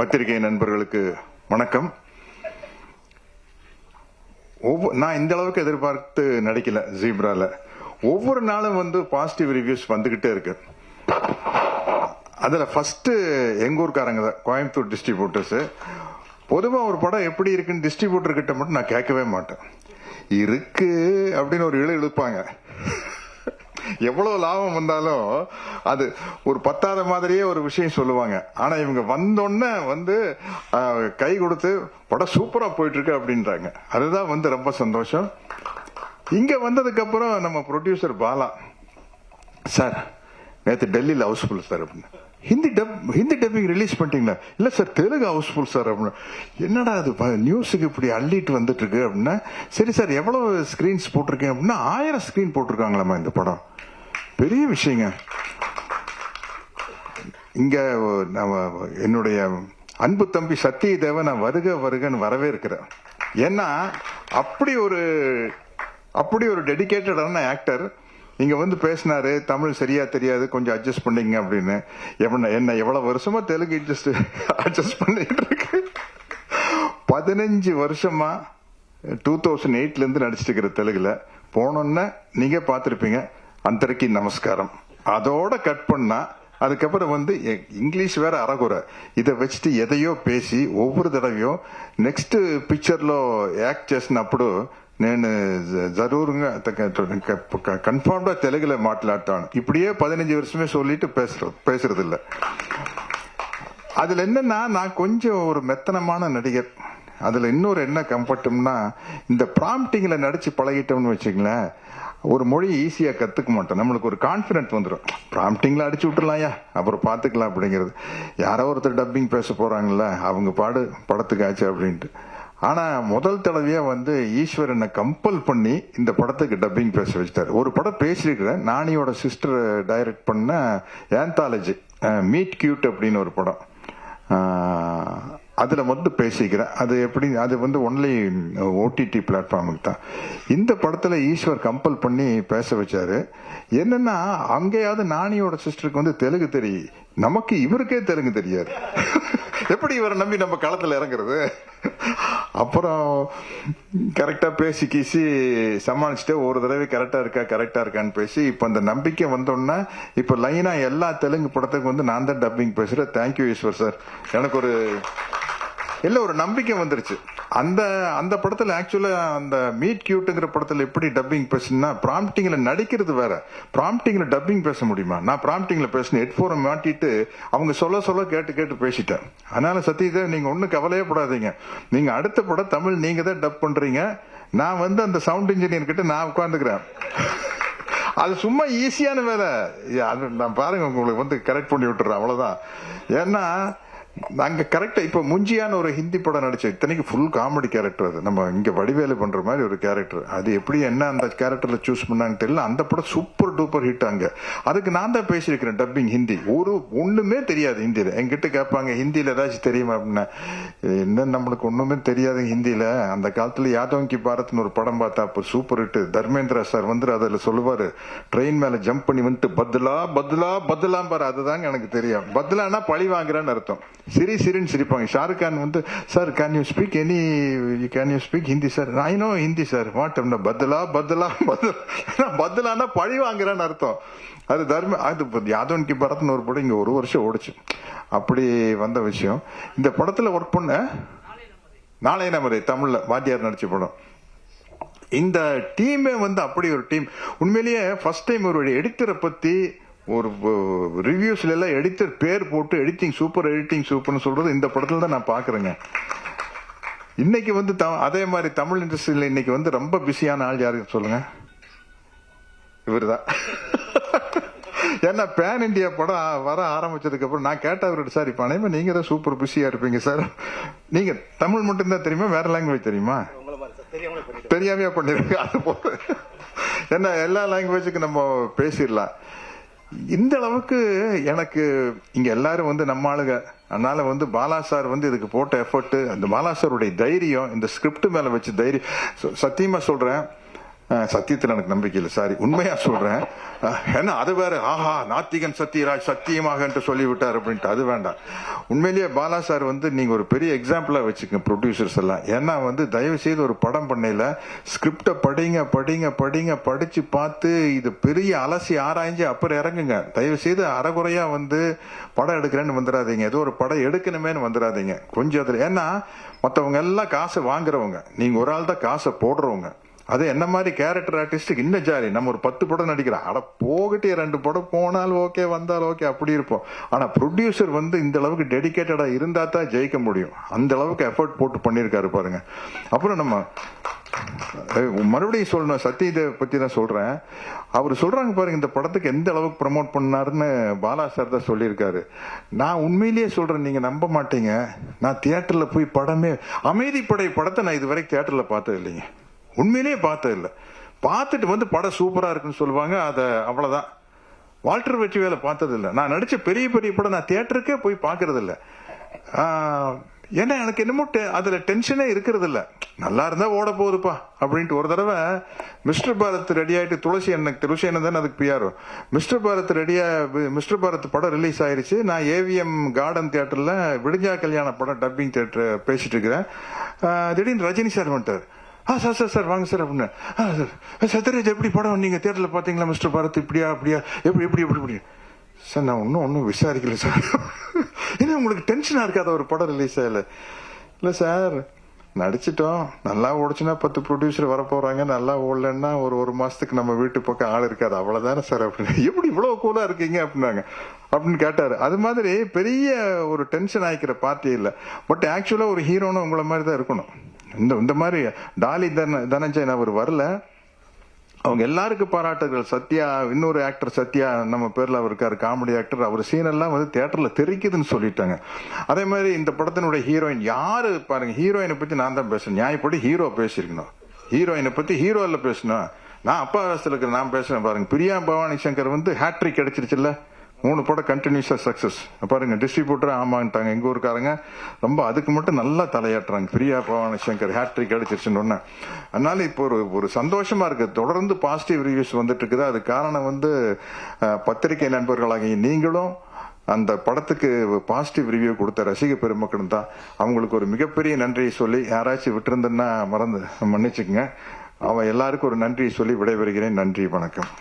பத்திரிகை நண்பர்களுக்கு வணக்கம். நான் இந்த அளவுக்கு எதிர்பார்த்து நடிக்கல. ஜீப்ரால ஒவ்வொரு நாளும் வந்து பாசிட்டிவ் ரிவ்யூஸ் வந்துகிட்டே இருக்கு. அதுல ஃபர்ஸ்ட் எங்க ஊர்க்காரங்க தான், கோயம்புத்தூர் டிஸ்ட்ரிபியூட்டர்ஸ். பொதுவா ஒரு படம் எப்படி இருக்குன்னு டிஸ்ட்ரிபியூட்டர் கிட்ட மட்டும் நான் கேட்கவே மாட்டேன். இருக்கு அப்படின்னு ஒரு இழுப்பாங்க. எவ்வளவு லாபம் வந்தாலும் அது ஒரு பத்தாத மாதிரியே ஒரு விஷயம் சொல்லுவாங்க. ஆனா இவங்க வந்தோடனே வந்து கை கொடுத்து படம் சூப்பரா போயிட்டு இருக்கு அப்படின்றாங்க. அதுதான் வந்து ரொம்ப சந்தோஷம். இங்க வந்ததுக்கு அப்புறம் நம்ம ப்ரொடியூசர் பாலா சார், நேற்று டெல்லியில ஹவுஸ்ஃபுல் சார் அப்படின்னு. ஹிந்தி டப்பிங் ரிலீஸ் பண்ணிட்டீங்களா? இல்ல சார், தெலுங்கு ஹவுஸ்ஃபுல் சார் அப்படின்னு. என்னடா அது நியூஸுக்கு இப்படி அள்ளிட்டு வந்துட்டு இருக்கு அப்படின்னா, சரி சார் எவ்வளவு ஸ்கிரீன்ஸ் போட்டிருக்கேன் அப்படின்னா 1000 ஸ்கிரீன் போட்டிருக்காங்களாமா இந்த படம். பெரிய விஷயங்க. இங்க என்னுடைய அன்பு தம்பி சத்யதேவ நான் வருக வருகன்னு வரவே இருக்கிறேன். ஏன்னா அப்படி ஒரு டெடிகேட்டடான ஆக்டர் இங்க வந்து பேசினாரு. தமிழ் சரியா தெரியாது, கொஞ்சம் அட்ஜஸ்ட் பண்ணீங்க அப்படின்னு. என்ன எவ்வளவு வருஷமா தெலுங்கு அட்ஜஸ்ட் பண்ணிட்டு இருக்கு. 15 வருஷமா 2008ல இருந்து நடிச்சிட்டு இருக்கிற தெலுங்குல போனோன்னு நீங்க பாத்திருப்பீங்க. அந்தரிக்கு நமஸ்காரம் அதோட கட் பண்ணா, அதுக்கப்புறம் வந்து இங்கிலீஷ் வேற அறகுறை. இதை வச்சுட்டு எதையோ பேசி ஒவ்வொரு தடவையும் நெக்ஸ்ட் பிக்சர்లో యాక్ట్ చేసినప్పుడు నేను జరూరుగా కన్ఫర్మ్గా తెలుగులో మాట్లాడతాను. இப்படியே 15 வருஷமே சொல்லிட்டு பேசுறது இல்ல. அதுல என்னன்னா, நான் கொஞ்சம் ஒரு மெத்தனமான நடிகர். அதுல இன்னொரு என்ன கம்ஃபர்ட்னா, இந்த ப்ராம்ப்டிங்ல நடிச்சு பழகிட்டோம்னு வச்சுங்களேன், ஒரு மொழி ஈஸியா கத்துக்க மாட்டோம். நம்மளுக்கு ஒரு கான்பிடன்ட் வந்துடும். ப்ராம்ப்டிங்ல அடிச்சு விட்டுலாம்யா, அப்புறம் பாத்துக்கலாம் அப்படிங்கிறது. யாரோ ஒருத்தர் டப்பிங் பேச போறாங்கல்ல, அவங்க பாடு படத்துக்கு ஆச்சு அப்படின்ட்டு. ஆனா முதல் தடவையா வந்து ஈஸ்வர் என்ன கம்பல் பண்ணி இந்த படத்துக்கு டப்பிங் பேச வச்சிட்டாரு. ஒரு படம் பேசிருக்கிறேன், நானியோட சிஸ்டர் டைரக்ட் பண்ண ஆந்தாலஜி மீட் கியூட் அப்படின்னு ஒரு படம். அதுல வந்து பேசிக்கிறேன். அது எப்படி, அது வந்து ஒன்லி ஓடிடி பிளாட்ஃபார்முக்கு தான். இந்த படத்துல ஈஸ்வர் கம்பல் பண்ணி பேச வச்சாரு. என்னன்னா, அங்கேயாவது நானியோட சிஸ்டருக்கு வந்து தெலுங்கு தெரியும், நமக்கு இவருக்கே தெலுங்கு தெரியாது. எப்படி இவரை நம்பி நம்ம களத்துல இறங்குறது? அப்புறம் கரெக்டா பேசி கீசி சமாளிச்சுட்டு ஒரு தடவை கரெக்டா இருக்கான்னு பேசி, இப்ப அந்த நம்பிக்கை வந்தோம்னா இப்ப லைனா எல்லா தெலுங்கு படத்துக்கு வந்து நான் தான் டப்பிங் பேசுறேன். Thank you Eswar sir. எனக்கு ஒரு நம்பிக்கை வந்துருச்சு. அந்த படத்துல ஆக்சுவலா அந்த மீட் கியூட்ங்கிற படத்துல எப்படி டப்பிங் பேசுனா, ப்ராம்ப்டிங்ல நடிக்கிறது வேற, ப்ராம்ப்டிங்ல டப்பிங் பேச முடியுமா? நான் ப்ராம்ப்டிங்ல பேசினேன், ஹெட்போனை மாட்டிட்டு அவங்க சொல்ல கேட்டு பேசிட்டேன். அதனால சத்யதேவ், நீங்க ஒன்னும் கவலையே படாதீங்க. நீங்க அடுத்த படம் தமிழ் நீங்க தான் டப் பண்றீங்க. நான் வந்து அந்த சவுண்ட் இன்ஜினியர் கிட்ட நான் உட்காந்துக்கிறேன். அது சும்மா ஈஸியான வேலை. நான் பாருங்க, உங்களுக்கு வந்து கரெக்ட் பண்ணி விட்டுறேன், அவ்வளவுதான். ஏன்னா நாங்க கரெக்டா இப்ப முஞ்சியான ஒரு ஹிந்தி படம் நடிச்சோம். இத்தனைக்கு ஃபுல் காமெடி கேரக்டர். அது நம்ம இங்க வடிவேலு பண்ற மாதிரி ஒரு கேரக்டர். அது எப்படி என்ன அந்த கேரக்டர்ல சூஸ் பண்ணான்னு தெரியல. அந்த படம் சூப்பர் டூப்பர் ஹிட். அங்க அதுக்கு நான் தான் பேசியிருக்கிறேன் டப்பிங் ஹிந்தி. ஒண்ணுமே தெரியாது ஹிந்தியில. என்கிட்ட கேட்பாங்க, ஹிந்தியில ஏதாச்சும் தெரியுமா அப்படின்னா, என்ன நம்மளுக்கு ஒண்ணுமே தெரியாது ஹிந்தியில. அந்த காலத்துல யாதவ் கி பாரத்னு ஒரு படம் பார்த்தா அப்ப சூப்பர் ஹிட். தர்மேந்திரா சார் வந்து அதுல சொல்லுவாரு, ட்ரெயின் மேல ஜம்ப் பண்ணி வந்துட்டு பத்லா பாரு. அதுதாங்க எனக்கு தெரியும். பத்லானா பழி வாங்குறான்னு அர்த்தம். சிரின்னு சிரிப்பாங்க. ஷாருக் கான் வந்து, sir can you speak Hindi sir? I no Hindi sir. What பத்லானா பழி வாங்குறான்னு அர்த்தம். அது யாதவ் கி பாரத்னு ஒரு படம் இங்க 1 வருஷம் ஓடிச்சு. அப்படி வந்த விஷயம். இந்த படத்துல ஒர்க் பண்ண நாளை நமரே தமிழ்ல வாத்தியார் நடிச்ச படம். இந்த டீமே வந்து அப்படி ஒரு டீம். உண்மையிலேயே ஃபர்ஸ்ட் டைம் ஒரு எடிட்டரை பத்தி ஒரு ரிவ்யூஸ்ல எல்லாம் எடிட்டர் பேர் போட்டு எடிட்டிங் சூப்பர்னு சொல்றது இந்த படத்துல தான் நான் பாக்குறேங்க. இன்னைக்கு வந்து அதே மாதிரி தமிழ் இண்டஸ்ட்ரியில இன்னைக்கு வந்து ரொம்ப பிஸியான ஆள் யாரு சொல்லுங்க? இவருதான். ஏன்னா பேன் இண்டியா படம் வர ஆரம்பிச்சதுக்கு அப்புறம் நான் கேட்ட அவர்கிட்ட, சார் இப்ப அனைவரும் நீங்க தான் சூப்பர் பிஸியா இருப்பீங்க சார், நீங்க தமிழ் மட்டும் தான் தெரியுமா, வேற லாங்குவேஜ் தெரியுமா? தெரியாமையா பண்ணிருக்கு. அது போல ஏன்னா எல்லா லாங்குவேஜுக்கு நம்ம பேசிடலாம். இந்த அளவுக்கு எனக்கு இங்க எல்லாரும் வந்து நம்ம ஆளுங்க. அதனால வந்து பாலா சார் வந்து இதுக்கு போட்ட எஃபர்ட், அந்த பாலா சாருடைய தைரியம், இந்த ஸ்கிரிப்ட் மேல வச்சு தைரியம். சத்தியமா சொல்றேன், சத்தியத்தில் எனக்கு நம்பிக்கை இல்லை, சாரி, உண்மையா சொல்றேன். ஏன்னா அது வேற, ஆஹா நாத்திகன் சத்யராஜ் சத்தியமாக என்று சொல்லிவிட்டார் அப்படின்ட்டு, அது வேண்டாம். உண்மையிலேயே பாலா சார் வந்து நீங்க ஒரு பெரிய எக்ஸாம்பிளா வச்சுக்கோங்க ப்ரொடியூசர்ஸ் எல்லாம். ஏன்னா வந்து தயவு செய்து ஒரு படம் பண்ணையில ஸ்கிரிப்டை படிங்க படிங்க படிங்க, படிச்சு பார்த்து இது பெரிய அலசி ஆராய்ஞ்சு அப்புறம் இறங்குங்க. தயவு செய்து அறகுறையா வந்து படம் எடுக்கிறேன்னு வந்துடாதீங்க, ஏதோ ஒரு படம் எடுக்கணுமேன்னு வந்துடாதீங்க. கொஞ்சம் அதுல, ஏன்னா மற்றவங்க எல்லாம் காசை வாங்குறவங்க, நீங்க ஒரு ஆள் தான் காசை போடுறவங்க. அது என்ன மாதிரி கேரக்டர் ஆர்டிஸ்டுக்கு இன்னும் ஜாலி. நம்ம ஒரு 10 படம் நடிக்கிறோம், அட போகிட்டே 2 படம் போனாலும் ஓகே வந்தாலும் ஓகே அப்படி இருப்போம். ஆனா ப்ரொடியூசர் வந்து இந்த அளவுக்கு டெடிகேட்டடா இருந்தா தான் ஜெயிக்க முடியும். அந்த அளவுக்கு எஃபர்ட் போட்டு பண்ணிருக்காரு பாருங்க. அப்புறம் நம்ம மறுபடியும் சொல்லணும், சத்யதை பத்தி தான் சொல்றேன். அவர் சொல்றாங்க பாருங்க, இந்த படத்துக்கு எந்த அளவுக்கு ப்ரமோட் பண்ணாருன்னு பாலா சார் தான் சொல்லியிருக்காரு. நான் உண்மையிலேயே சொல்றேன், நீங்க நம்ப மாட்டீங்க, நான் தியேட்டர்ல போய் படமே அமைதிப்படை படத்தை நான் இது வரைக்கும் தியேட்டர்ல பார்த்தது இல்லைங்க. உண்மையிலேயே பார்த்தது இல்லை. பார்த்துட்டு வந்து படம் சூப்பரா இருக்குன்னு சொல்லுவாங்க, அதை அவ்வளவுதான். வால்டர் வெற்றி வேலை பார்த்தது இல்லை. நான் நடிச்ச பெரிய பெரிய படம் நான் தியேட்டருக்கே போய் பார்க்கறது இல்லை. ஏன்னா எனக்கு என்னமோ அதுல டென்ஷனே இருக்கிறது இல்ல. நல்லா இருந்தா ஓட போகுதுப்பா அப்படின்ட்டு. ஒரு தடவை மிஸ்டர் பாரத் ரெடி ஆயிட்டு, துளசி அண்ணன் தானே அதுக்கு பிஆர், மிஸ்டர் பாரத் ரெடியா, மிஸ்டர் பாரத் படம் ரிலீஸ் ஆயிருச்சு. நான் ஏவிஎம் கார்டன் தியேட்டர்ல விடிஞ்சா கல்யாண படம் டப்பிங் தியேட்டர் பேசிட்டு இருக்கிறேன். திடீர்னு ரஜினி சார் வந்துட்டார். சார் சார் சார் வாங்க சார் அப்படின்னு. சத்யராஜ் எப்படி படம் நீங்க தியேட்டர்ல பாத்தீங்களா மிஸ்டர் பாரத், இப்படியா அப்படியா, எப்படி எப்படி எப்படி இப்படி சார்? நான் ஒன்னும் விசாரிக்கல சார். ஏன்னா உங்களுக்கு டென்ஷனா இருக்காத ஒரு படம் ரிலீஸ் ஆகல? இல்ல சார், நடிச்சிட்டோம், நல்லா ஓடிச்சுன்னா 10 ப்ரொடியூசர் வர போறாங்க, நல்லா ஓடலன்னா ஒரு மாசத்துக்கு நம்ம வீட்டு பக்கம் ஆள் இருக்காது, அவ்வளவுதானே சார் அப்படின்னு. எப்படி இவ்வளவு கூலா இருக்கீங்க அப்படின்னாங்க அப்படின்னு கேட்டாரு. அது மாதிரி பெரிய ஒரு டென்ஷன் ஆயிக்கிற பார்ட்டி இல்ல. பட் ஆக்சுவலா ஒரு ஹீரோன்னு உங்களை மாதிரி தான் இருக்கணும். இந்த மாதிரி டாலி தனஞ்சயன் அவர் வரல, அவங்க எல்லாருக்கும் பாராட்டுகள். சத்யா, இன்னொரு ஆக்டர் சத்யா நம்ம பேர்ல அவர் இருக்காரு, காமெடி ஆக்டர், அவர் சீன் எல்லாம் வந்து தியேட்டர்ல தெரிக்குதுன்னு சொல்லிட்டாங்க. அதே மாதிரி இந்த படத்தினுடைய ஹீரோயின் யாரு பாருங்க, ஹீரோயினை பத்தி நான் தான் பேசுறேன், நியாயப்படி ஹீரோ பேசிருக்கணும். ஹீரோயினை பத்தி ஹீரோ இல்ல பேசணும். நான் அப்பா வயசுல இருக்கிற நான் பேசுறேன் பாருங்க. பிரியா பவானி சங்கர் வந்து ஹேட்ரிக் கிடைச்சிருச்சுல்ல, 3 படம் கண்டினியூஸா சக்சஸ் பாருங்க. டிஸ்ட்ரிபியூட்டர் ஆமாட்டாங்க எங்க ஊருக்காரங்க, ரொம்ப அதுக்கு மட்டும் நல்லா தலையாட்டுறாங்க. பிரியா பவானி சங்கர் ஹேட்ரிக் கிடைச்சிருச்சுன்னு. அதனால இப்போ ஒரு சந்தோஷமா இருக்கு. தொடர்ந்து பாசிட்டிவ் ரிவ்யூஸ் வந்துட்டு இருக்குது. அது காரணம் வந்து பத்திரிகை நண்பர்களாகிய நீங்களும் அந்த படத்துக்கு பாசிட்டிவ் ரிவ்யூ கொடுத்த ரசிக பெருமக்களும் தான். அவங்களுக்கு ஒரு மிகப்பெரிய நன்றியை சொல்லி, யாராச்சும் விட்டுருந்தேன்னா மன்னிச்சுக்குங்க. அவன் எல்லாருக்கும் ஒரு நன்றியை சொல்லி விடைபெறுகிறேன். நன்றி, வணக்கம்.